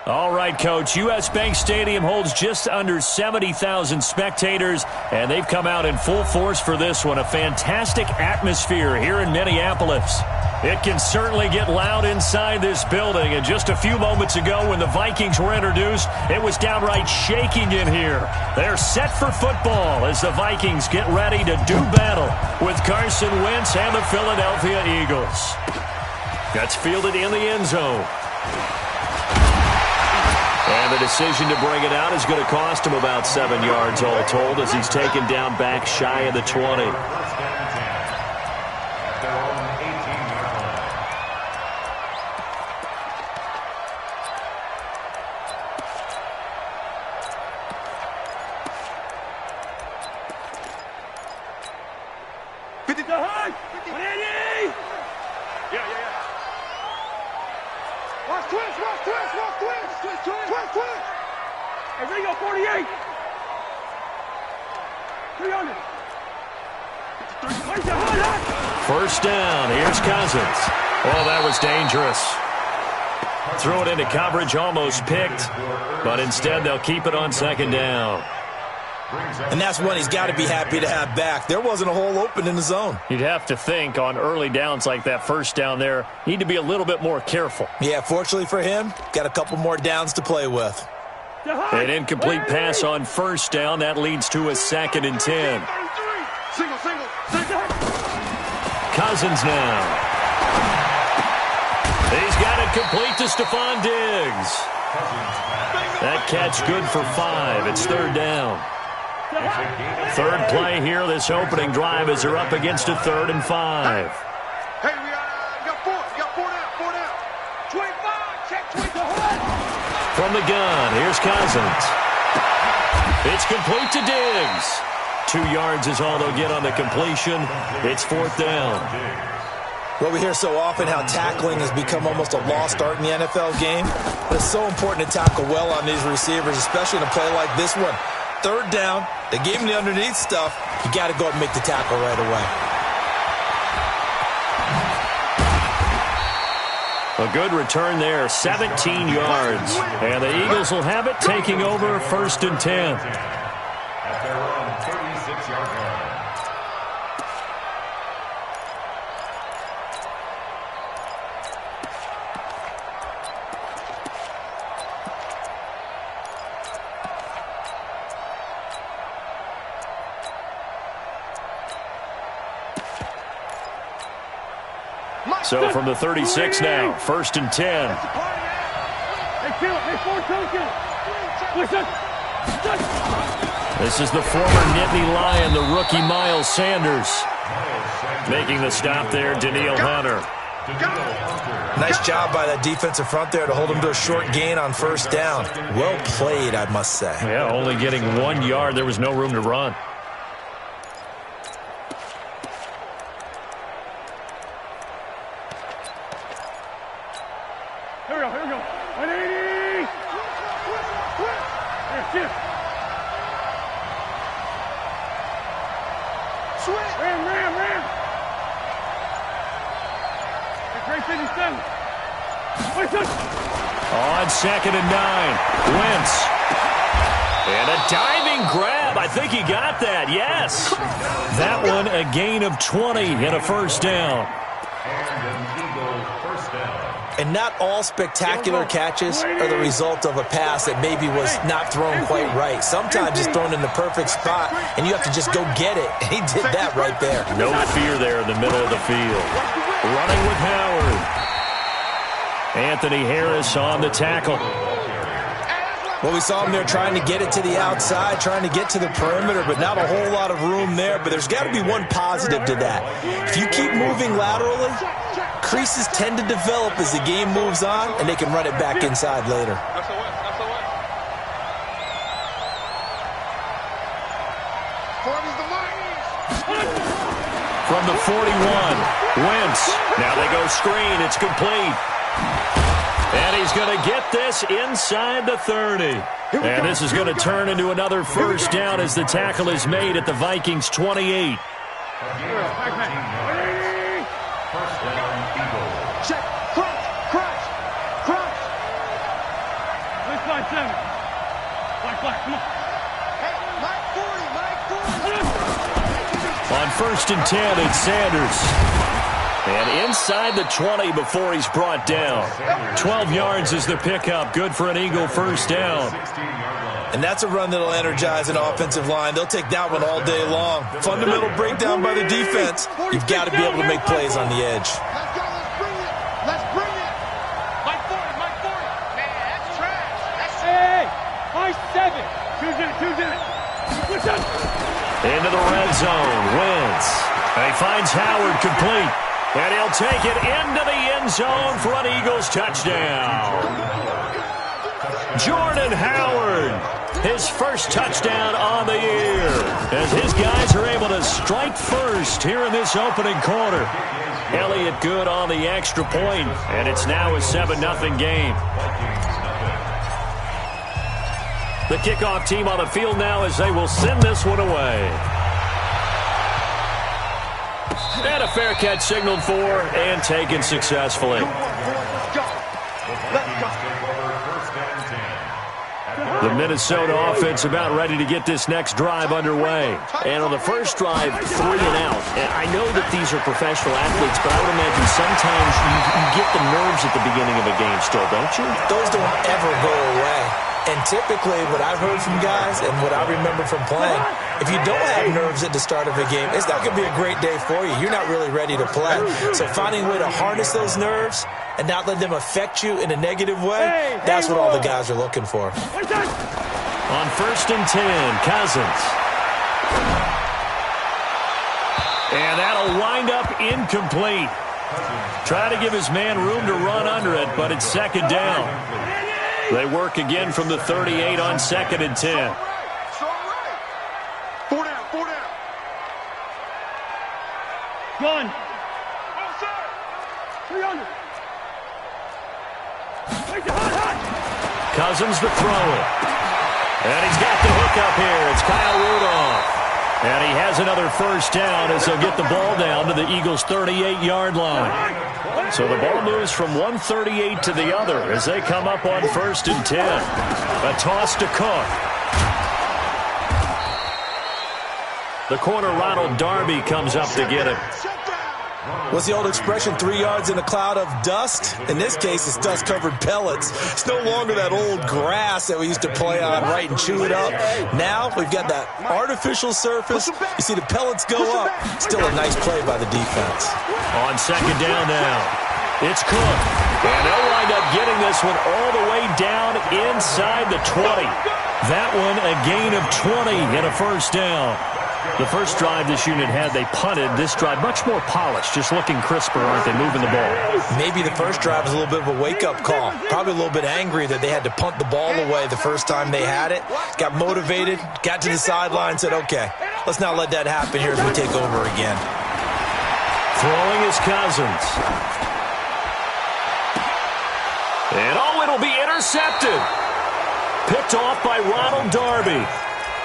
All right, Coach. U.S. Bank Stadium holds just under 70,000 spectators, and they've come out in full force for this one. A fantastic atmosphere here in Minneapolis. It can certainly get loud inside this building, and just a few moments ago when the Vikings were introduced, it was downright shaking in here. They're set for football as the Vikings get ready to do battle with Carson Wentz and the Philadelphia Eagles. That's fielded in the end zone. And the decision to bring it out is going to cost him about 7 yards all told as he's taken down back shy of the 20. First down. Here's Cousins. Oh, that was dangerous. Throw it into coverage, almost picked, but instead they'll keep it on second down. And that's one he's got to be happy to have back. There wasn't a hole open in the zone. You'd have to think on early downs like that first down there, need to be a little bit more careful. Yeah, fortunately for him, got a couple more downs to play with. An incomplete pass on first down. That leads to a 2nd and 10. Cousins now. He's got it complete to Stephon Diggs. That catch good for 5. It's 3rd down. Third play here, this opening drive as they're up against a 3rd and 5. Hey, we got 4. We got 4 down. 25. Check 25. From the gun, here's Cousins. It's complete to Diggs. 2 yards is all they'll get on the completion. It's 4th down. Well, we hear so often how tackling has become almost a lost art in the NFL game. But it's so important to tackle well on these receivers, especially in a play like this one. 3rd down, they gave him the underneath stuff. You got to go up and make the tackle right away. A good return there, 17 yards. And the Eagles will have it, taking over 1st and 10. At their own 36-yard line. So from the 36 now, 1st and 10. This is the former Nittany Lion, the rookie Miles Sanders. Making the stop there, Danielle Hunter. Nice job by that defensive front there to hold him to a short gain on 1st down. Well played, I must say. Yeah, only getting 1 yard. There was no room to run. On 2nd and 9, Wentz. And a diving grab. I think he got that, yes. That one a gain of 20 and a 1st down. And an Eagle 1st down. And not all spectacular catches are the result of a pass that maybe was not thrown quite right. Sometimes it's thrown in the perfect spot, and you have to just go get it. And he did that right there. No fear there in the middle of the field. Running with Howard. Anthony Harris on the tackle. Well, we saw him there trying to get it to the outside, trying to get to the perimeter, but not a whole lot of room there. But there's got to be one positive to that. If you keep moving laterally, creases tend to develop as the game moves on, and they can run it back inside later. From the 41, Wentz. Now they go screen. It's complete. And he's going to get this inside the 30. And this is going to turn into another 1st down as the tackle is made at the Vikings' 28. 1st down, Eagles. Check. Crunch. On 1st and 10, it's Sanders. And inside the 20 before he's brought down. 12 yards is the pickup. Good for an Eagle first down. And that's a run that'll energize an offensive line. They'll take that one all day long. Fundamental breakdown by the defense. You've got to be able to make plays on the edge. Let's go. Let's bring it. Mike 40. Man, that's trash. Hey, Mike 7. Two's in it. Into the red zone. Wentz. He finds Howard complete. And he'll take it into the end zone for an Eagles touchdown. Jordan Howard, his first touchdown on the year, as his guys are able to strike first here in this opening quarter. Elliott good on the extra point, and it's now a 7-0 game. The kickoff team on the field now as they will send this one away. And a fair catch signaled for and taken successfully. The Minnesota offense about ready to get this next drive underway. And on the first drive, 3 and out. And I know that these are professional athletes, but I would imagine sometimes you get the nerves at the beginning of a game still, don't you? Those don't ever go away. And typically, what I've heard from guys and what I remember from playing, if you don't have nerves at the start of a game, it's not going to be a great day for you. You're not really ready to play. So finding a way to harness those nerves and not let them affect you in a negative way, that's what all the guys are looking for. On 1st and 10, Cousins. And that'll wind up incomplete. Try to give his man room to run under it, but it's 2nd down. They work again from the 38 on 2nd and 10. It's all right. 4 down. Gun. 300. Cousins to throw it. And he's got the hook up here. It's Kyle Rudolph. And he has another first down as they'll get the ball down to the Eagles' 38-yard line. So the ball moves from one 38 to the other as they come up on 1st and 10. A toss to Cook. The corner, Ronald Darby, comes up to get it. What's the old expression, 3 yards in a cloud of dust? In this case, it's dust-covered pellets. It's no longer that old grass that we used to play on, right, and chew it up. Now we've got that artificial surface. You see the pellets go up. Still a nice play by the defense. On 2nd down now, it's Cook. And they'll wind up getting this one all the way down inside the 20. That one a gain of 20 and a first down. The first drive this unit had, they punted. This drive, much more polished, just looking crisper, aren't they, moving the ball? Maybe the first drive was a little bit of a wake-up call. Probably a little bit angry that they had to punt the ball away the first time they had it. Got motivated, got to the sideline, said, okay, let's not let that happen here as we take over again. Throwing is Cousins. And it'll be intercepted. Picked off by Ronald Darby.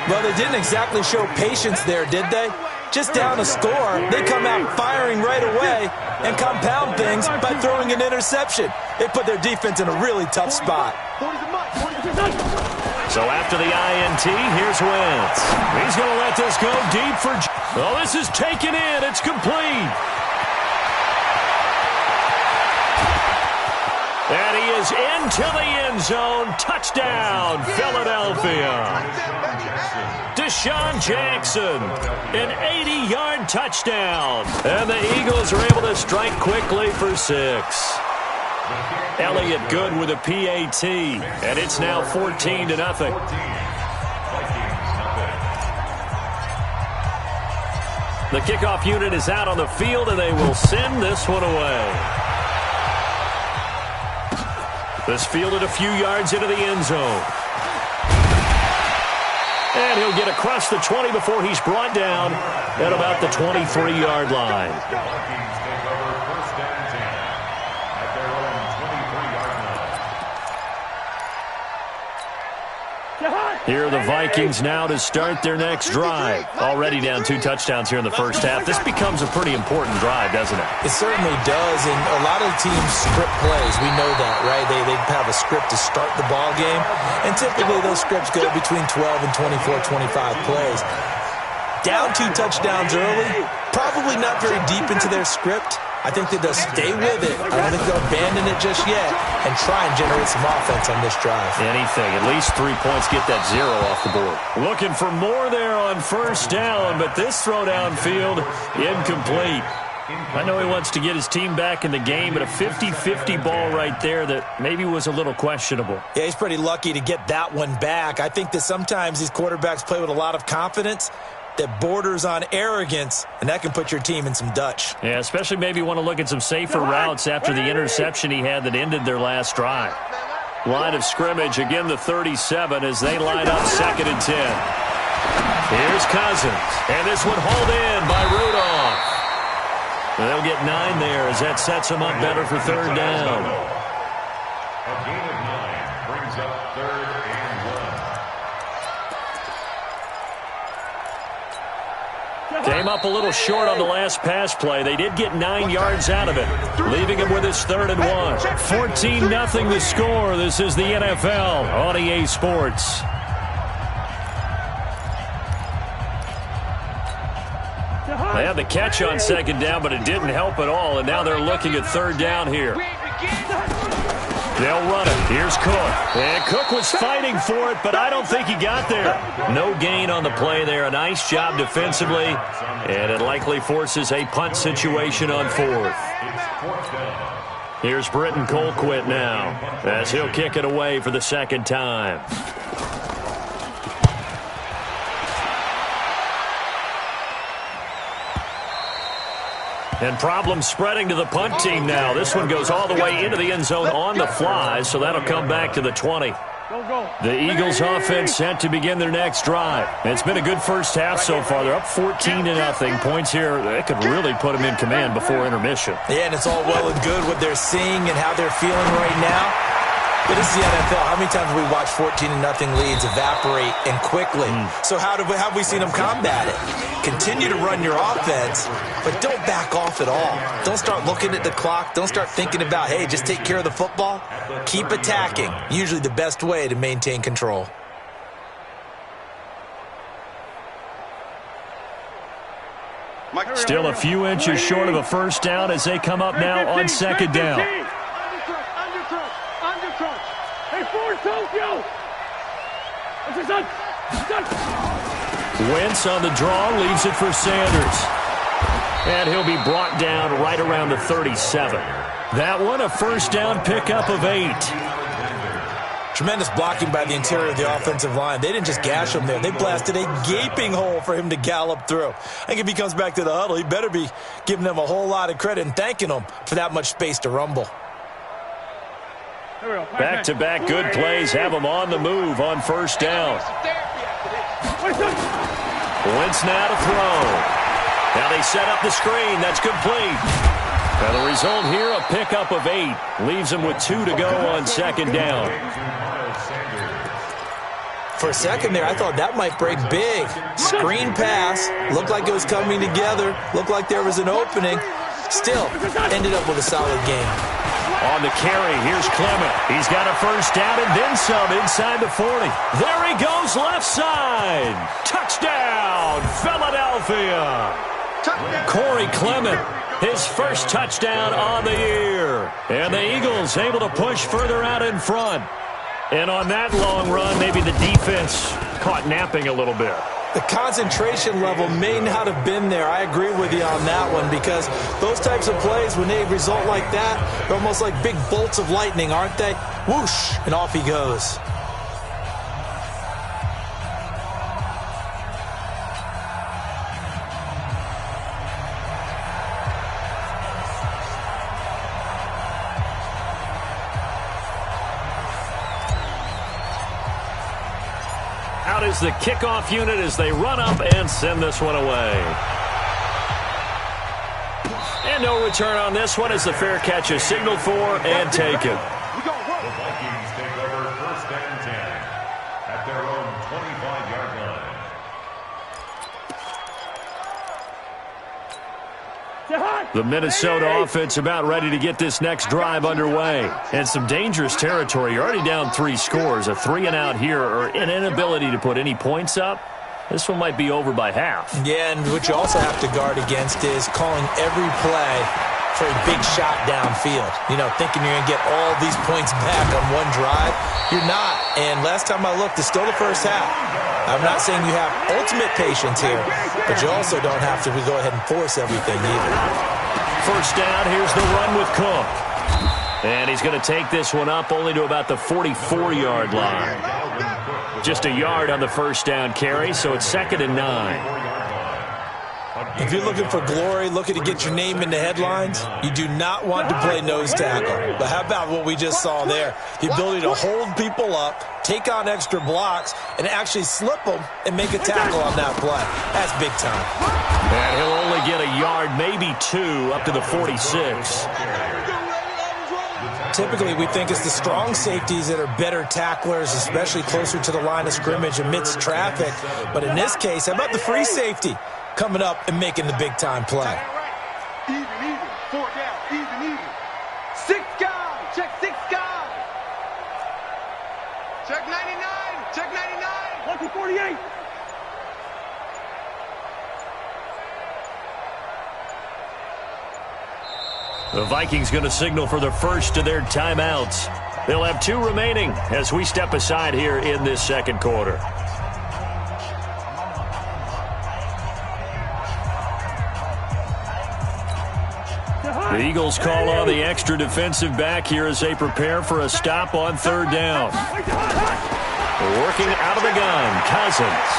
Well, they didn't exactly show patience there, did they? Just down a score, they come out firing right away and compound things by throwing an interception. They put their defense in a really tough spot. So after the INT, here's Wentz. He's going to let this go deep for... Oh, this is taken in. It's complete. And he is into the end zone. Touchdown, Philadelphia. Deshaun Jackson, an 80-yard touchdown. And the Eagles are able to strike quickly for 6. Elliott good with a PAT. And it's now 14-0. The kickoff unit is out on the field, and they will send this one away. This fielded a few yards into the end zone. And he'll get across the 20 before he's brought down at about the 23-yard line. Here are the Vikings now to start their next drive. Already down 2 touchdowns here in the first half. This becomes a pretty important drive, doesn't it? It certainly does, and a lot of teams script plays. We know that, right? They have a script to start the ball game, and typically those scripts go between 12 and 24, 25 plays. Down 2 touchdowns early, probably not very deep into their script. I think that they'll stay with it. I don't think they'll abandon it just yet and try and generate some offense on this drive. Anything. At least 3 points. Get that 0 off the board. Looking for more there on first down, but this throw downfield incomplete. I know he wants to get his team back in the game, but a 50-50 ball right there that maybe was a little questionable. Yeah, he's pretty lucky to get that one back. I think that sometimes these quarterbacks play with a lot of confidence that borders on arrogance, and that can put your team in some Dutch. Yeah, especially maybe want to look at some safer routes after the interception he had that ended their last drive. Line of scrimmage, again the 37 as they line up 2nd and 10. Here's Cousins, and this one hauled in by Rudolph. They'll get 9 there as that sets them up better for 3rd down. A gain of 9 brings up 3rd and 1. Came up a little short on the last pass play. They did get 9 yards out of it, leaving him with his 3rd and 1. 14-0 the score. This is the NFL on EA Sports. They had the catch on 2nd down, but it didn't help at all, and now they're looking at 3rd down here. They'll run it. Here's Cook. And Cook was fighting for it, but I don't think he got there. No gain on the play there. A nice job defensively, and it likely forces a punt situation on 4th. Here's Britton Colquitt now as he'll kick it away for the 2nd time. And problems spreading to the punt team now. This one goes all the way into the end zone on the fly, so that'll come back to the 20. The Eagles offense set to begin their next drive. It's been a good first half so far. They're up 14-0. Points here, that could really put them in command before intermission. Yeah, and it's all well and good what they're seeing and how they're feeling right now. But this is the NFL. How many times have we watched 14-0 leads evaporate and quickly? So how have we seen them combat it? Continue to run your offense, but don't back off at all. Don't start looking at the clock. Don't start thinking about, hey, just take care of the football. Keep attacking. Usually the best way to maintain control. Still a few inches short of a first down as they come up now on 2nd down. Wentz on the draw, leaves it for Sanders. And he'll be brought down right around the 37. That one, a first down pickup of 8. Tremendous blocking by the interior of the offensive line. They didn't just gash him there. They blasted a gaping hole for him to gallop through. I think if he comes back to the huddle, he better be giving them a whole lot of credit and thanking them for that much space to rumble. Back-to-back good plays have them on the move on first down. Wentz now to throw. Now they set up the screen. That's complete. Now the result here, a pickup of 8. Leaves them with 2 to go on 2nd down. For a second there, I thought that might break big. Screen pass. Looked like it was coming together. Looked like there was an opening. Still, ended up with a solid game. On the carry, here's Clement. He's got a first down and then some inside the 40. There he goes, left side. Touchdown, Philadelphia. Corey Clement, his first touchdown on the year. And the Eagles able to push further out in front. And on that long run, maybe the defense caught napping a little bit. The concentration level may not have been there. I agree with you on that one because those types of plays, when they result like that, they're almost like big bolts of lightning, aren't they? Whoosh, and off he goes. Out is the kickoff unit as they run up and send this one away. And no return on this one as the fair catch is signaled for and taken. The Vikings take over 1st and 10 at their own The Minnesota offense about ready to get this next drive underway. And some dangerous territory. You're already down 3 scores. A 3-and-out here or an inability to put any points up. This one might be over by half. Yeah, and what you also have to guard against is calling every play for a big shot downfield. You know, thinking you're going to get all these points back on one drive. You're not. And last time I looked, it's still the first half. I'm not saying you have ultimate patience here, but you also don't have to go ahead and force everything either. First down, here's the run with Cook. And he's going to take this one up only to about the 44-yard line. Just a yard on the first down carry, so it's 2nd and 9. If you're looking for glory, looking to get your name in the headlines, you do not want to play nose tackle. But how about what we just saw there? The ability to hold people up, take on extra blocks, and actually slip them and make a tackle on that play. That's big time. And he'll only get a yard, maybe 2, up to the 46. Typically, we think it's the strong safeties that are better tacklers, especially closer to the line of scrimmage amidst traffic. But in this case, how about the free safety coming up and making the big-time play? Even, 4 down, even. 6 guys, check 6 guys. Check 99, check 99. Lucky 48. The Vikings going to signal for the first of their timeouts. They'll have 2 remaining as we step aside here in this second quarter. The Eagles call on the extra defensive back here as they prepare for a stop on 3rd down. Working out of the gun, Cousins.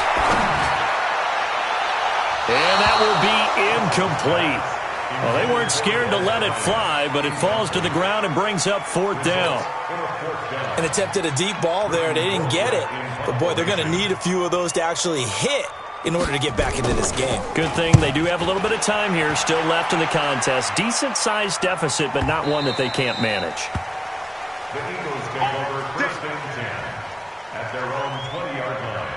And that will be incomplete. Well, they weren't scared to let it fly, but it falls to the ground and brings up 4th down. An attempt at a deep ball there. They didn't get it. But, boy, they're going to need a few of those to actually hit in order to get back into this game. Good thing they do have a little bit of time here still left in the contest. Decent-sized deficit, but not one that they can't manage. The Eagles take over 1st and 10 at their own 20-yard line.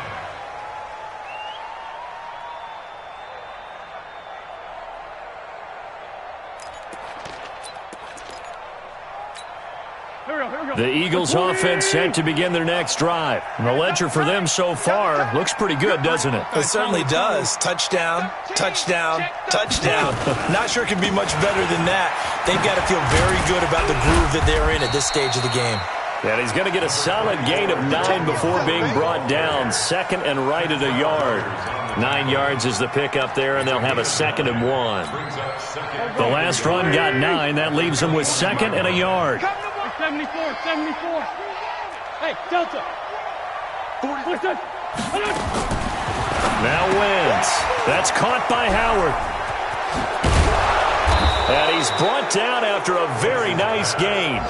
The Eagles offense set to begin their next drive. The ledger for them so far looks pretty good, doesn't it? It certainly does. Touchdown, touchdown, touchdown. Not sure it can be much better than that. They've got to feel very good about the groove that they're in at this stage of the game. And he's going to get a solid gain of 9 before being brought down. 2nd and right at a yard. 9 yards is the pickup there, and they'll have a 2nd and 1. The last run got 9. That leaves them with 2nd and a yard. 74. Hey, Delta. 40. Now Wentz. That's caught by Howard. And he's brought down after a very nice gain.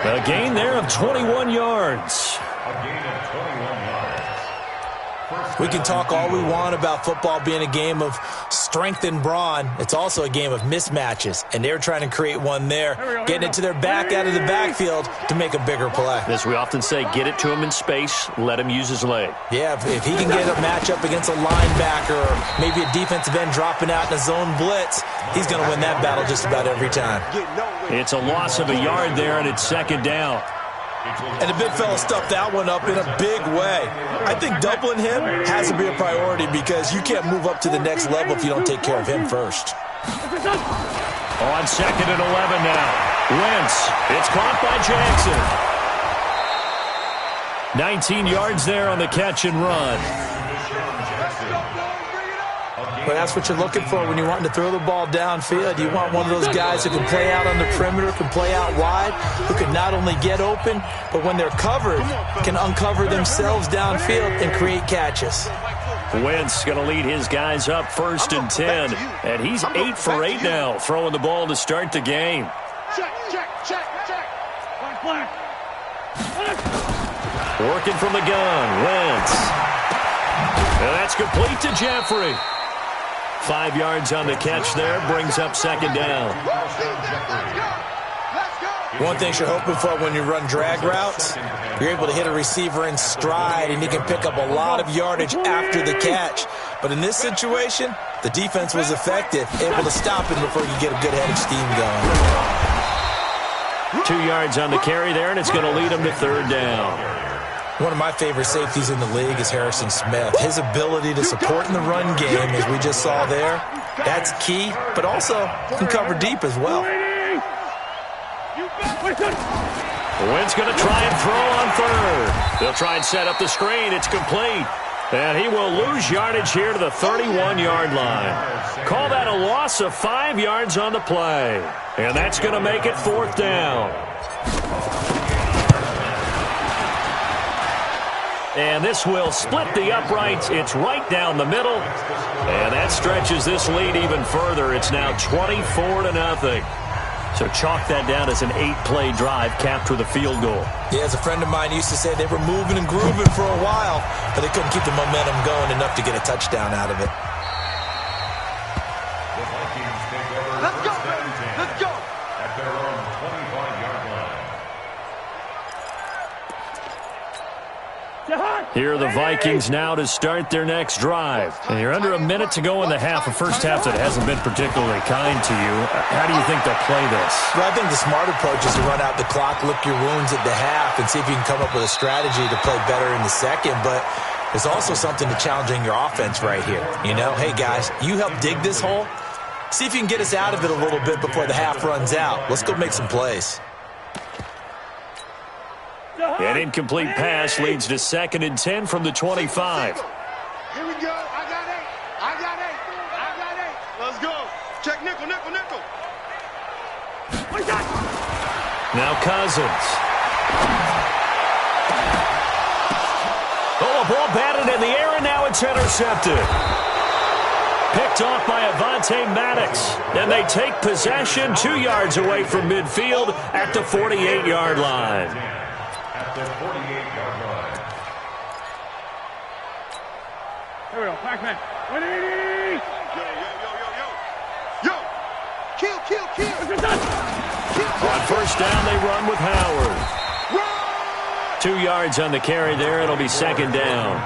A gain there of 21 yards. A gain of 21 yards. We can talk all we want about football being a game of strength and brawn. It's also a game of mismatches, and they're trying to create one there, getting it to their back out of the backfield to make a bigger play. As we often say, get it to him in space, let him use his leg. Yeah, if he can get a matchup against a linebacker or maybe a defensive end dropping out in a zone blitz, he's going to win that battle just about every time. It's a loss of a yard there, and it's 2nd down. And the big fella stuffed that one up in a big way. I think doubling him has to be a priority because you can't move up to the next level if you don't take care of him first. On 2nd and 11 now. Wentz. It's caught by Jackson. 19 yards there on the catch and run. But that's what you're looking for when you're wanting to throw the ball downfield. You want one of those guys who can play out on the perimeter, can play out wide, who can not only get open, but when they're covered, can uncover themselves downfield and create catches. Wentz going to lead his guys up 1st and 10. And he's 8 for 8 now, throwing the ball to start the game. Check. Black. Working from the gun, Wentz. And that's complete to Jeffrey. 5 yards on the catch there, brings up 2nd down. One thing you're hoping for when you run drag routes, you're able to hit a receiver in stride, and he can pick up a lot of yardage after the catch. But in this situation, the defense was effective, able to stop him before you get a good head of steam going. 2 yards on the carry there, and it's going to lead him to third down. One of my favorite safeties in the league is Harrison Smith. His ability to support in the run game, as we just saw there, that's key, but also can cover deep as well. Wynn's going to try and throw on third. They'll try and set up the screen. It's complete. And he will lose yardage here to the 31-yard line. Call that a loss of 5 yards on the play. And that's going to make it fourth down. And this will split the uprights. It's right down the middle. And that stretches this lead even further. It's now 24-0. So chalk that down as an 8-play drive capped with a field goal. Yeah, as a friend of mine used to say, they were moving and grooving for a while, but they couldn't keep the momentum going enough to get a touchdown out of it. The Vikings take over Let's go, first and 10 let's go. at their own 25-yard line. Here are the Vikings now to start their next drive. And you're under a minute to go in the half, a first half that hasn't been particularly kind to you. How do you think they'll play this? Well, I think the smart approach is to run out the clock, lick your wounds at the half, and see if you can come up with a strategy to play better in the second. But there's also something to challenging your offense right here. You know, hey, guys, you help dig this hole. See if you can get us out of it a little bit before the half runs out. Let's go make some plays. An incomplete pass leads to 2nd and 10 from the 25. Here we go. I got 8. I got 8. I got 8. Let's go. Check nickel, nickel, nickel. Now Cousins. Oh, a ball batted in the air, and now it's intercepted. Picked off by Avonte Maddox. And they take possession 2 yards away from midfield at the 48-yard line. At the 48-yard line. Here we go, Pac-Man. Yo, yo, yo, yo, yo. Yo. Kill, kill, kill. On first down, they run with Howard. 2 yards on the carry there. It'll be 2nd down.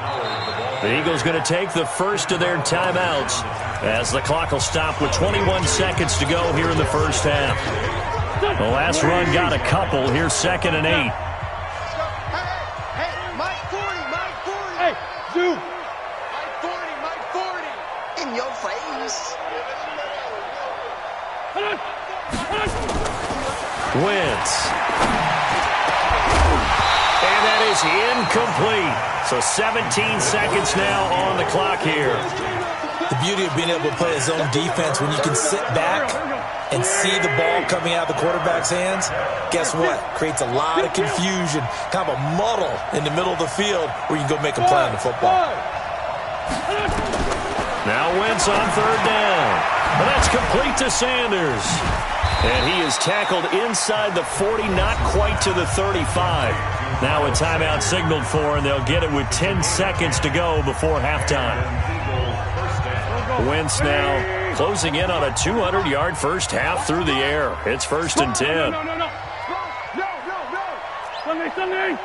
The Eagles going to take the first of their timeouts as the clock will stop with 21 seconds to go here in the first half. The last run got a couple. Here's 2nd and 8. Hey, Zoo. Mike 40. In your face. Wentz. And that is incomplete. So 17 seconds now on the clock here. The beauty of being able to play a zone defense when you can sit back and see the ball coming out of the quarterback's hands, guess what? Creates a lot of confusion, kind of a muddle in the middle of the field where you can go make a play on the football. Now Wentz on third down. But that's complete to Sanders. And he is tackled inside the 40, not quite to the 35. Now a timeout signaled for, and they'll get it with 10 seconds to go before halftime. Wentz now closing in on a 200-yard first half through the air. It's 1st and 10. No. Sunday.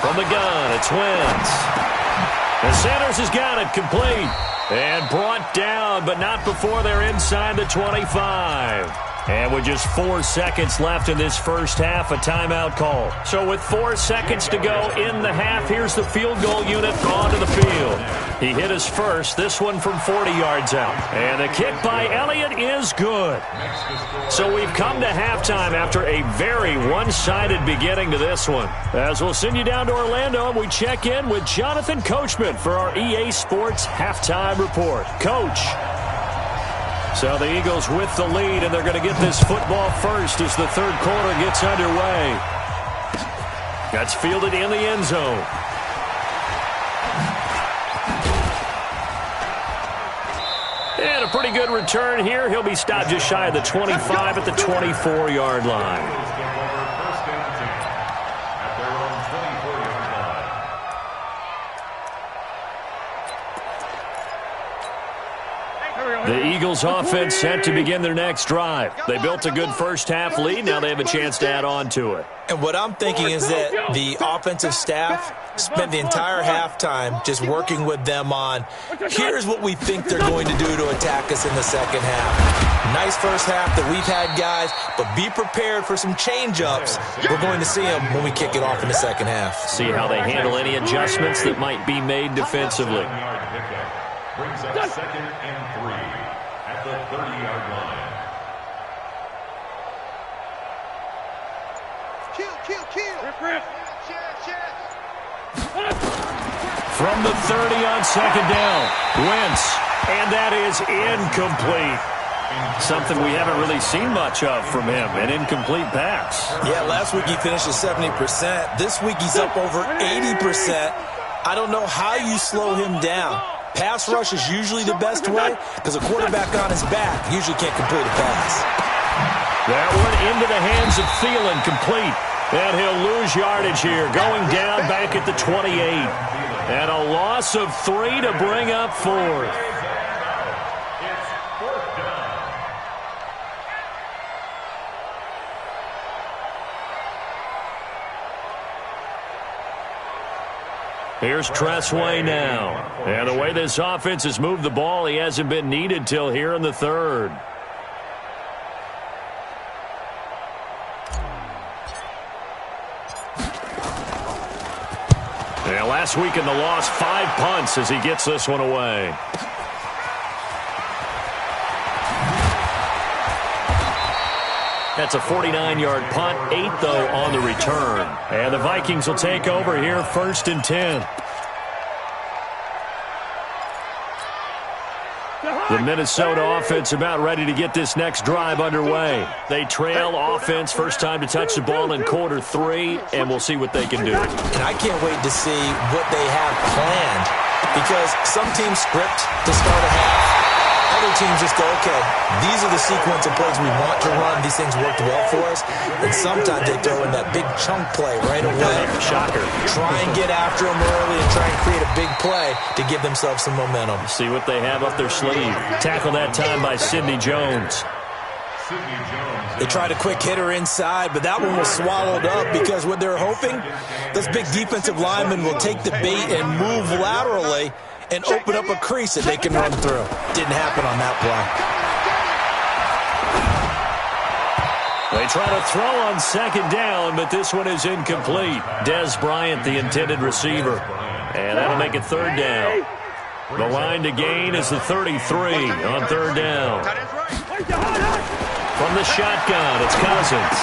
From the gun, it's Wentz. And Sanders has got it complete. And brought down, but not before they're inside the 25. And with just 4 seconds left in this first half, a timeout call. So with 4 seconds to go in the half, here's the field goal unit onto the field. He hit his first, this one from 40 yards out. And the kick by Elliott is good. So we've come to halftime after a very one-sided beginning to this one. As we'll send you down to Orlando, and we check in with Jonathan Coachman for our EA Sports Halftime Report. Coach. So the Eagles with the lead, and they're going to get this football first as the third quarter gets underway. That's fielded in the end zone. And a pretty good return here. He'll be stopped just shy of the 25 at the 24-yard line. The Eagles offense set to begin their next drive. They built a good first-half lead. Now they have a chance to add on to it. And what I'm thinking is that the offensive staff spent the entire halftime just working with them on, here's what we think they're going to do to attack us in the second half. Nice first half that we've had, guys, but be prepared for some change-ups. We're going to see them when we kick it off in the second half. See how they handle any adjustments that might be made defensively. Brings up 2nd and 3 at the 30-yard line. Kill. From the 30 on second down, Wentz, and that is incomplete. Something we haven't really seen much of from him, an incomplete pass. Yeah, last week he finished at 70%. This week he's up over 80%. I don't know how you slow him down. Pass rush is usually the best way because a quarterback on his back usually can't complete a pass. That one into the hands of Thielen, complete. And he'll lose yardage here, going down back at the 28. And a loss of 3 to bring up 4th. It's 4th down. Here's Tressway now. And the way this offense has moved the ball, he hasn't been needed till here in the 3rd. And last week in the loss, 5 punts as he gets this one away. That's a 49-yard punt, 8 though on the return. And the Vikings will take over here, 1st and 10. The Minnesota offense about ready to get this next drive underway. They trail offense, first time to touch the ball in quarter 3, and we'll see what they can do. And I can't wait to see what they have planned because some teams script to start a half. Other teams just go, okay, these are the sequence of plays we want to run. These things worked well for us. And sometimes they throw in that big chunk play right away. Shocker. Try and get after them early and try and create a big play to give themselves some momentum. See what they have up their sleeve. Tackle that time by Sidney Jones. They tried a quick hitter inside, but that one was swallowed up because what they're hoping, those big defensive linemen will take the bait and move laterally and open up a crease that they can run through. Didn't happen on that play. They try to throw on second down, but this one is incomplete. Des Bryant, the intended receiver. And that'll make it 3rd down. The line to gain is the 33 on 3rd down. From the shotgun, it's Cousins.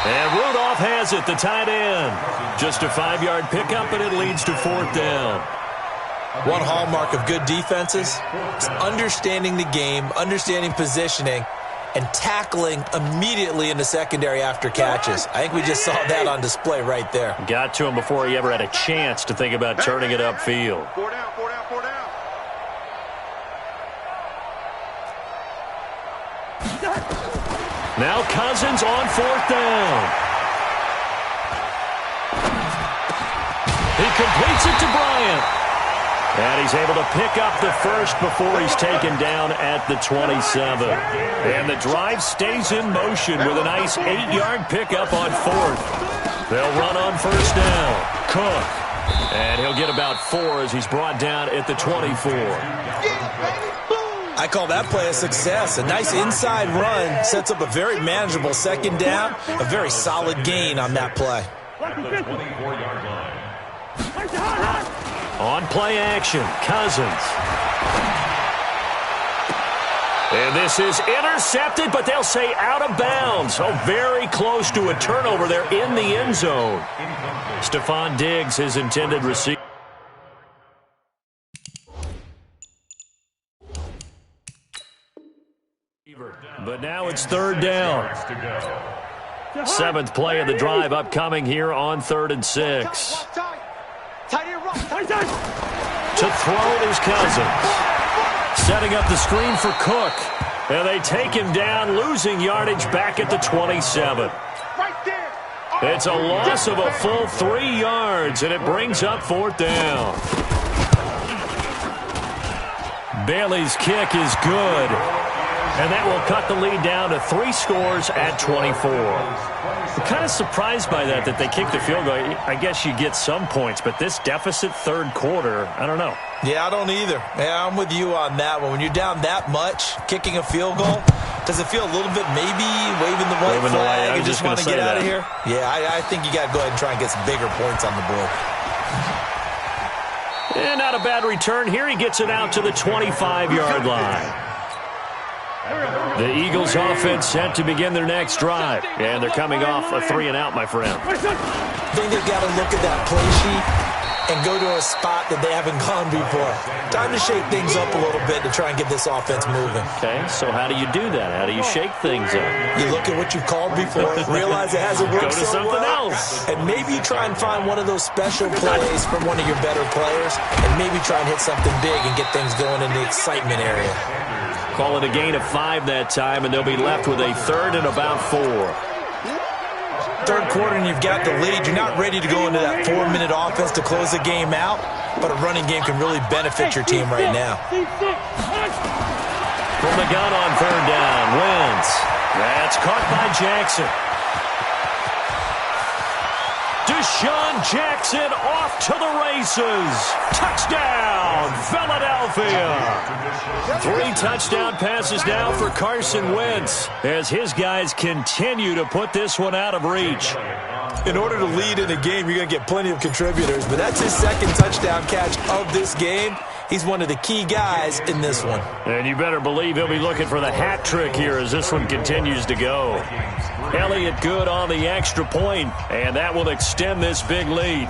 And Rudolph has it, the tight end. Just a 5-yard pickup, and it leads to 4th down. One hallmark of good defenses is understanding the game, understanding positioning, and tackling immediately in the secondary after catches. I think we just saw that on display right there. Got to him before he ever had a chance to think about turning it upfield. 4 down. Now Cousins on 4th down. He completes it to Bryant. And he's able to pick up the first before he's taken down at the 27. And the drive stays in motion with a nice 8-yard pickup on 4th. They'll run on 1st down. Cook. And he'll get about 4 as he's brought down at the 24. I call that play a success. A nice inside run sets up a very manageable 2nd down. A very solid gain on that play. At the 24-yard line. On play action, Cousins. And this is intercepted, but they'll say out of bounds. So very close to a turnover there in the end zone. Stephon Diggs, his intended receiver. But now it's 3rd down. 7th play of the drive upcoming here on 3rd and 6. To throw is Cousins. Setting up the screen for Cook. And they take him down, losing yardage back at the 27. It's a loss of a full 3 yards, and it brings up 4th down. Bailey's kick is good. And that will cut the lead down to 3 scores at 24. I'm kind of surprised by that they kicked the field goal. I guess you get some points, but this deficit third quarter, I don't know. Yeah, I don't either. Yeah, I'm with you on that one. When you're down that much, kicking a field goal, does it feel a little bit maybe waving the white flag and just want to get out of here? Yeah, I think you got to go ahead and try and get some bigger points on the board. And not a bad return here. He gets it out to the 25-yard line. The Eagles offense set to begin their next drive. And they're coming off a 3-and-out, my friend. I think they've got to look at that play sheet and go to a spot that they haven't gone before. Time to shake things up a little bit to try and get this offense moving. Okay, so how do you do that? How do you shake things up? You look at what you've called before, realize it hasn't worked so so something well, else. and maybe you try and find one of those special plays from one of your better players, and maybe try and hit something big and get things going in the excitement area. Call it a gain of 5 that time, and they'll be left with a 3rd and about 4. Third quarter and you've got the lead. You're not ready to go into that 4-minute offense to close the game out, but a running game can really benefit your team right now. From the gun on 3rd down, Wentz. That's caught by Jackson. Deshaun Jackson off to the races. Touchdown, Philadelphia. 3 touchdown passes now for Carson Wentz as his guys continue to put this one out of reach. In order to lead in a game, you're going to get plenty of contributors, but that's his 2nd touchdown catch of this game. He's one of the key guys in this one. And you better believe he'll be looking for the hat trick here as this one continues to go. Elliott good on the extra point, and that will extend this big lead.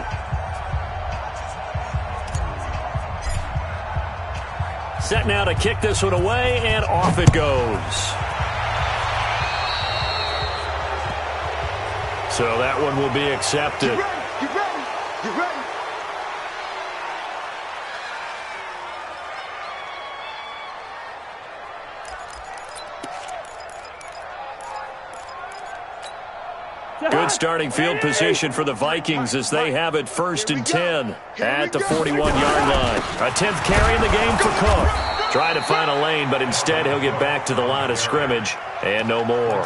Set now to kick this one away, and off it goes. So that one will be accepted. You ready? You ready? Good starting field position for the Vikings as they have it 1st and 10 at the 41-yard line. A 10th carry in the game for Cook. Trying to find a lane, but instead he'll get back to the line of scrimmage and no more.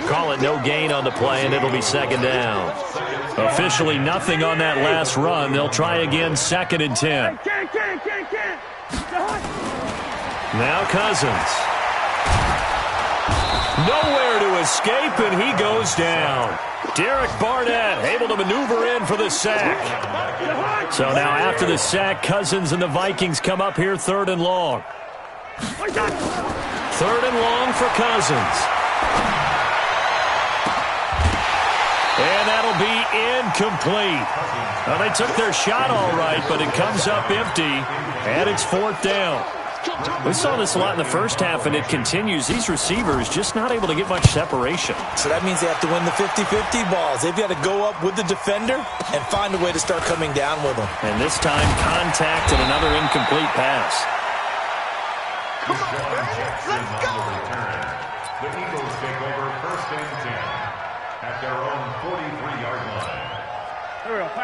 Call it no gain on the play, and it'll be 2nd down. Officially nothing on that last run. They'll try again 2nd and 10. Now Cousins. Nowhere to escape, and he goes down. Derek Barnett able to maneuver in for the sack. So now after the sack, Cousins and the Vikings come up here 3rd and long. 3rd and long for Cousins. And that'll be incomplete. Well, they took their shot all right, but it comes up empty, and it's 4th down. We saw this a lot in the first half, and it continues. These receivers just not able to get much separation. So that means they have to win the 50-50 balls. They've got to go up with the defender and find a way to start coming down with them. And this time, contact and another incomplete pass. Come on, let's go! The Eagles take over 1st and 10 at their own 43-yard line.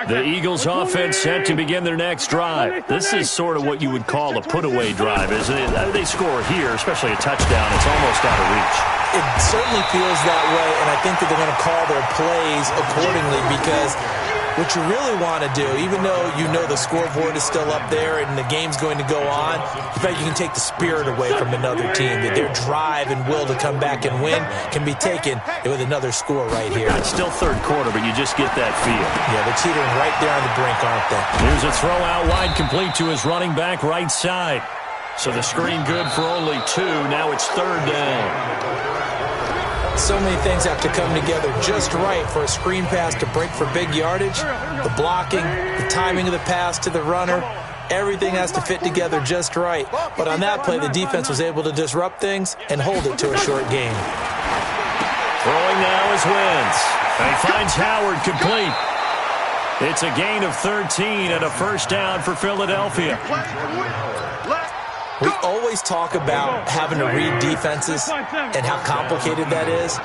The Eagles offense set to begin their next drive. This is sort of what you would call a put-away drive, isn't it? They score here, especially a touchdown. It's almost out of reach. It certainly feels that way, and I think that they're going to call their plays accordingly because what you really want to do, even though you know the scoreboard is still up there and the game's going to go on, in fact, you can take the spirit away from another team. That their drive and will to come back and win can be taken with another score right here. It's still 3rd quarter, but you just get that feel. Yeah, they're teetering right there on the brink, aren't they? Here's a throw out wide, complete to his running back right side. So the screen good for only 2. Now it's 3rd down. So many things have to come together just right for a screen pass to break for big yardage. The blocking, the timing of the pass to the runner, everything has to fit together just right. But on that play, the defense was able to disrupt things and hold it to a short game. Throwing now is Wentz. And he finds Howard complete. It's a gain of 13 and a 1st down for Philadelphia. We always talk about having to read defenses and how complicated that is.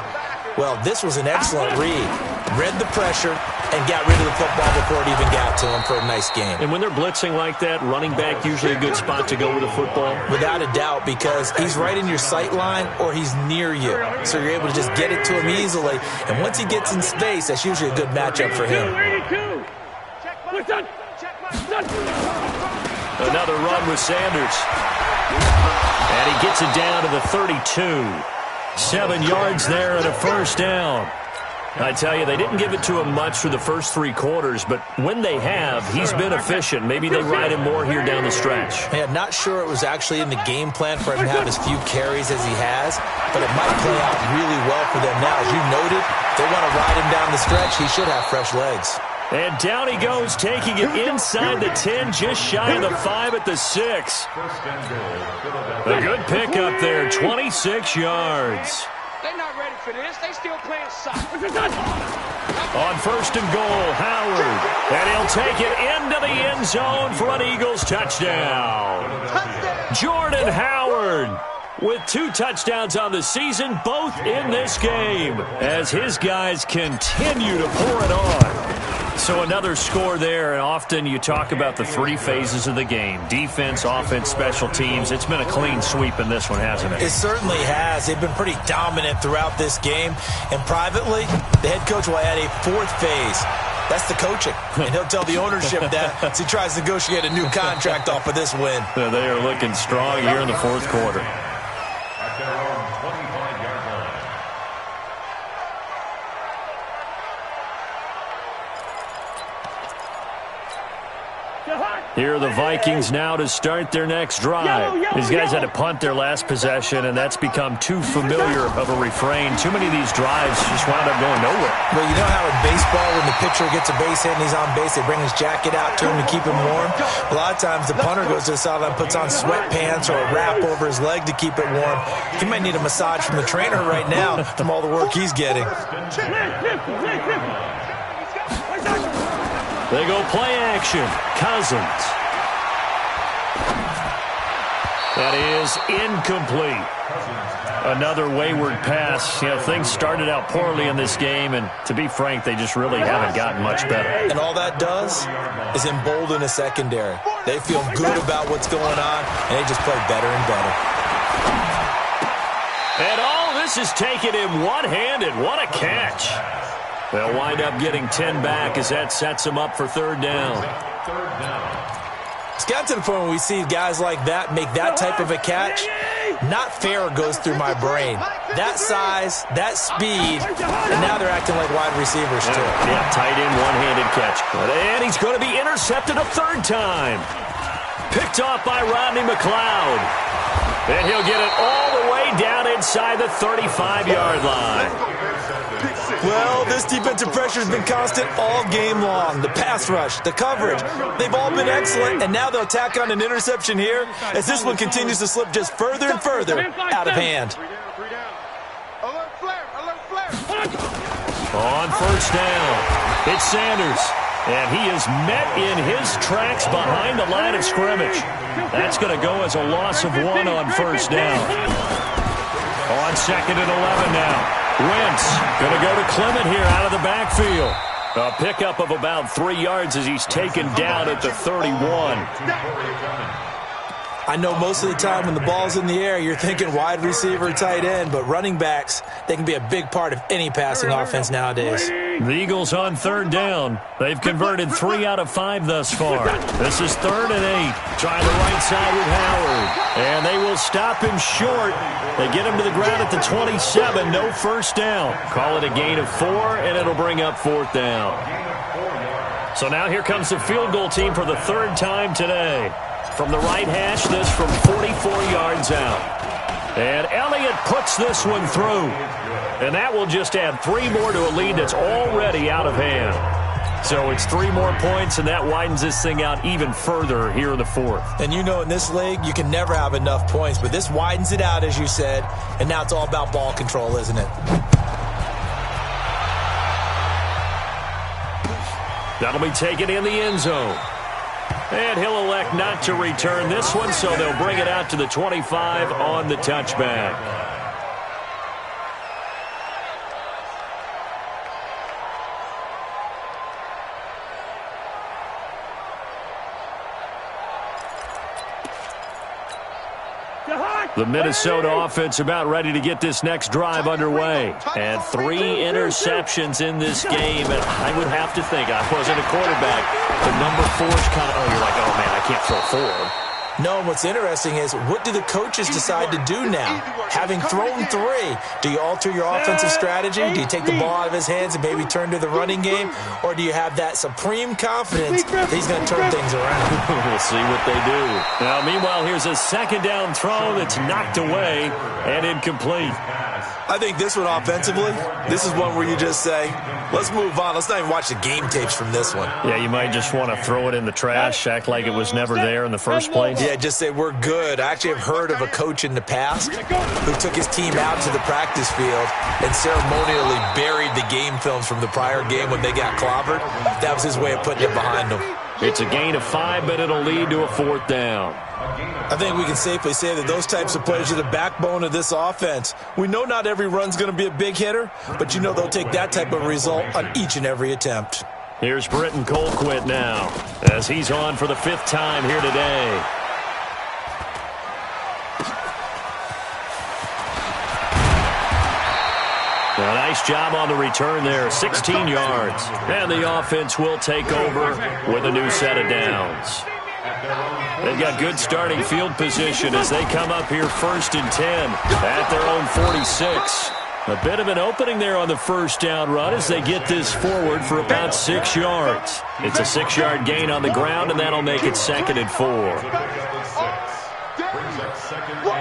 Well, this was an excellent read. Read the pressure and got rid of the football before it even got to him for a nice gain. And when they're blitzing like that, running back usually a good spot to go with the football? Without a doubt, because he's right in your sight line or he's near you. So you're able to just get it to him easily. And once he gets in space, that's usually a good matchup for him. Another run with Sanders. And he gets it down to the 32. 7 yards there and a first down. I tell you, they didn't give it to him much for the first 3 quarters, but when they have, he's been efficient. Maybe they ride him more here down the stretch. Yeah, not sure it was actually in the game plan for him to have as few carries as he has, but it might play out really well for them now. As you noted, they want to ride him down the stretch. He should have fresh legs. And down he goes, taking it inside the 10, just shy of the 5 at the 6. A good pickup there, 26 yards. They're not ready for this. They still playing soccer. On first and goal, Howard. And he'll take it into the end zone for an Eagles touchdown. Jordan Howard with 2 touchdowns on the season, both in this game, as his guys continue to pour it on. So another score there, and often you talk about the 3 phases of the game. Defense, offense, special teams. It's been a clean sweep in this one, hasn't it? It certainly has. They've been pretty dominant throughout this game. And privately, the head coach will add a 4th phase. That's the coaching. And he'll tell the ownership that as he tries to negotiate a new contract off of this win. They are looking strong here in the 4th quarter. At their own 25-yard line. Here are the Vikings now to start their next drive. These guys had to punt their last possession, and that's become too familiar of a refrain. Too many of these drives just wound up going nowhere. Well, you know how in baseball, when the pitcher gets a base hit and he's on base, they bring his jacket out to him to keep him warm? A lot of times the punter goes to the sideline, puts on sweatpants or a wrap over his leg to keep it warm. He might need a massage from the trainer right now from all the work he's getting. They go play action. Cousins. That is incomplete. Another wayward pass. You know, things started out poorly in this game, and to be frank, they just really haven't gotten much better. And all that does is embolden a secondary. They feel good about what's going on, and they just play better and better. And all this is taken in one-handed. What a catch. They'll wind up getting 10 back as that sets them up for 3rd down. It's got to the point where we see guys like that make that type of a catch. Not fair goes through my brain. That size, that speed, and now they're acting like wide receivers too. Yeah, tight end, one-handed catch. And he's going to be intercepted a 3rd time. Picked off by Rodney McLeod. And he'll get it all the way down inside the 35-yard line. Well, this defensive pressure has been constant all game long. The pass rush, the coverage, they've all been excellent, and now they'll tack on an interception here as this one continues to slip just further and further out of hand. Alert flare, alert flare. On first down, it's Sanders, and he is met in his tracks behind the line of scrimmage. That's going to go as a loss of 1 on first down. On 2nd and 11 now. Wentz going to go to Clement here out of the backfield. A pickup of about 3 yards as he's taken down at the 31. I know most of the time when the ball's in the air, you're thinking wide receiver, tight end, but running backs, they can be a big part of any passing offense nowadays. The Eagles on 3rd down. They've converted 3 out of 5 thus far. This is 3rd and 8. Trying the right side with Howard. And they will stop him short. They get him to the ground at the 27. No first down. Call it a gain of 4, and it'll bring up 4th down. So now here comes the field goal team for the 3rd time today. From the right hash, this from 44 yards out. And Elliott puts this one through. And that will just add 3 more to a lead that's already out of hand. So it's 3 more points, and that widens this thing out even further here in the 4th. And you know in this league, you can never have enough points, but this widens it out, as you said, and now it's all about ball control, isn't it? That'll be taken in the end zone. And he'll elect not to return this one, so they'll bring it out to the 25 on the touchback. The Minnesota offense about ready to get this next drive underway. And 3 interceptions in this game. And I would have to think, I wasn't a quarterback, the number 4 is kind of, you're like, oh, man, I can't throw 4. No, what's interesting is, what do the coaches decide to do now? Having thrown 3, do you alter your offensive strategy? Do you take the ball out of his hands and maybe turn to the running game? Or do you have that supreme confidence that he's going to turn things around? We'll see what they do. Now, meanwhile, here's a second down throw that's knocked away and incomplete. I think this one offensively, this is one where you just say, let's move on. Let's not even watch the game tapes from this one. Yeah, you might just want to throw it in the trash, act like it was never there in the first place. Yeah, just say we're good. I actually have heard of a coach in the past who took his team out to the practice field and ceremonially buried the game films from the prior game when they got clobbered. That was his way of putting it behind them. It's a gain of 5, but it'll lead to a 4th down. I think we can safely say that those types of players are the backbone of this offense. We know not every run's going to be a big hitter, but you know they'll take that type of result on each and every attempt. Here's Britton Colquitt now, as he's on for the 5th time here today. A nice job on the return there, 16 yards. And the offense will take over with a new set of downs. They've got good starting field position as they come up here 1st and 10 at their own 46. A bit of an opening there on the first down run as they get this forward for about 6 yards. It's a 6-yard gain on the ground, and that'll make it 2nd and 4. Brings up 2nd and 4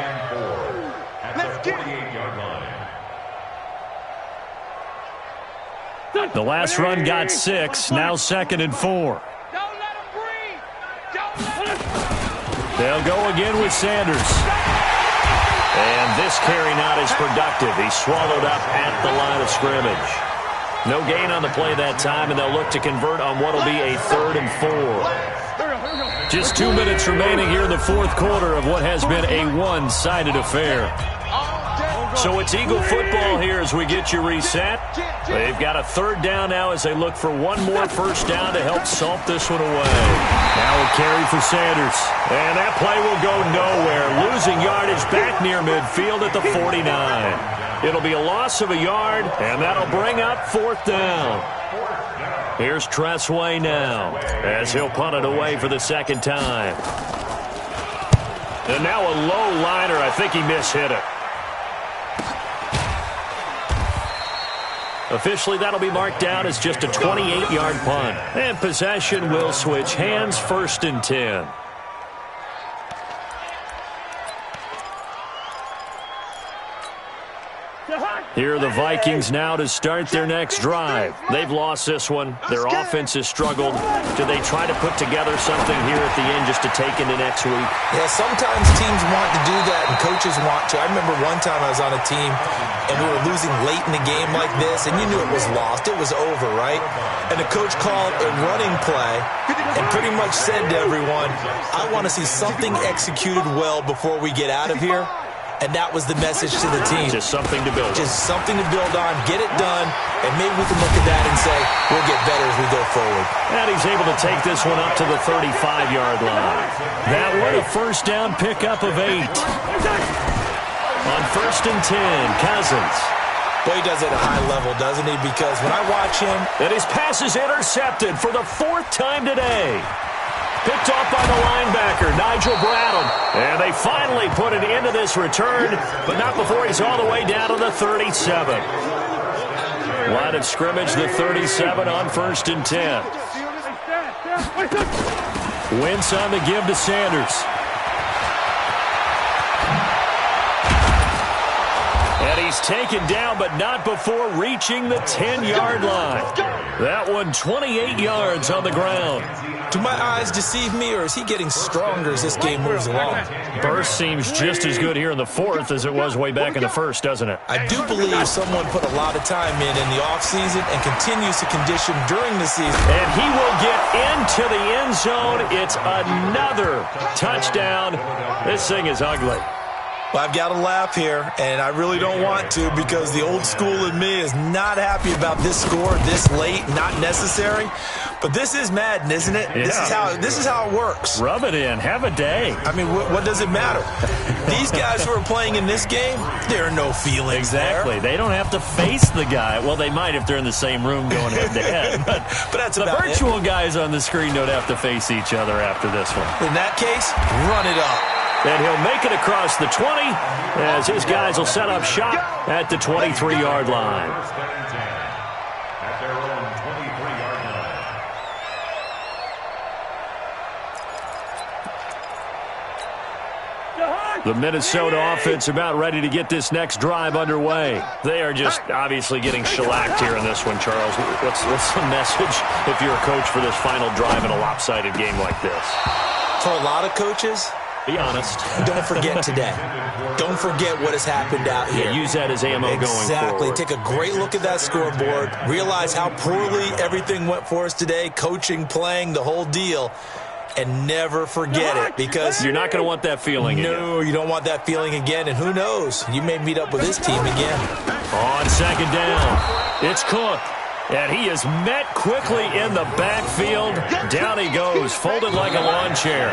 at the 48-yard line. The last run got 6, now 2nd and 4. They'll go again with Sanders. And this carry not as productive. He's swallowed up at the line of scrimmage. No gain on the play that time, and they'll look to convert on what will be a 3rd and 4. Just 2 minutes remaining here in the 4th quarter of what has been a one-sided affair. So it's Eagle football here as we get you reset. They've got a 3rd down now as they look for one more first down to help salt this one away. Now a carry for Sanders. And that play will go nowhere. Losing yardage back near midfield at the 49. It'll be a loss of a yard, and that'll bring up 4th down. Here's Tressway now as he'll punt it away for the 2nd time. And now a low liner. I think he mishit it. Officially, that'll be marked down as just a 28-yard punt. And possession will switch hands, 1st and 10. Here are the Vikings now to start their next drive. They've lost this one. Their offense has struggled. Do they try to put together something here at the end just to take into next week? Yeah, sometimes teams want to do that and coaches want to. I remember one time I was on a team and we were losing late in the game like this, and you knew it was lost. It was over, right? And the coach called a running play and pretty much said to everyone, I want to see something executed well before we get out of here. And that was the message to the team. Just something to build on. Just something to build on, get it done, and maybe we can look at that and say, we'll get better as we go forward. And he's able to take this one up to the 35-yard line. That one a first down pickup of 8. On 1st and 10, Cousins. Boy, he does it at a high level, doesn't he? Because when I watch him... And his pass is intercepted for the 4th time today. Picked off by the linebacker, Nigel Bradham. And they finally put an end to this return, but not before he's all the way down to the 37. Line of scrimmage, the 37 on 1st and 10. Wentz on the give to Sanders. And he's taken down, but not before reaching the 10-yard line. That one 28 yards on the ground. Do my eyes deceive me, or is he getting stronger as this game moves along? Burst seems just as good here in the 4th as it was way back in the 1st, doesn't it? I do believe someone put a lot of time in the offseason and continues to condition during the season. And he will get into the end zone. It's another touchdown. This thing is ugly. Well, I've got to laugh here, and I really don't want to because the old school in me is not happy about this score this late, not necessary. But this is Madden, isn't it? Yeah. This is how it works. Rub it in. Have a day. I mean, what does it matter? These guys who are playing in this game, there are no feelings Exactly. there. They don't have to face the guy. Well, they might if they're in the same room going head-to-head. But that's the about virtual it. guys on the screen don't have to face each other after this one. In that case, run it up. And he'll make it across the 20 as his guys will set up shop at the 23-yard line. First and 10 at their own 23-yard line. The Minnesota offense about ready to get this next drive underway. They are just obviously getting shellacked here in this one, Charles. What's the message if you're a coach for this final drive in a lopsided game like this? For a lot of coaches, be honest. Don't forget today. Don't forget what has happened out here. Yeah, use that as ammo going forward. Exactly. Take a great look at that scoreboard. Realize how poorly everything went for us today. Coaching, playing, the whole deal. And never forget it because you're not going to want that feeling again. No, you don't want that feeling again. And who knows? You may meet up with this team again. On second down, it's Cook. And he is met quickly in the backfield. Down he goes, folded like a lawn chair.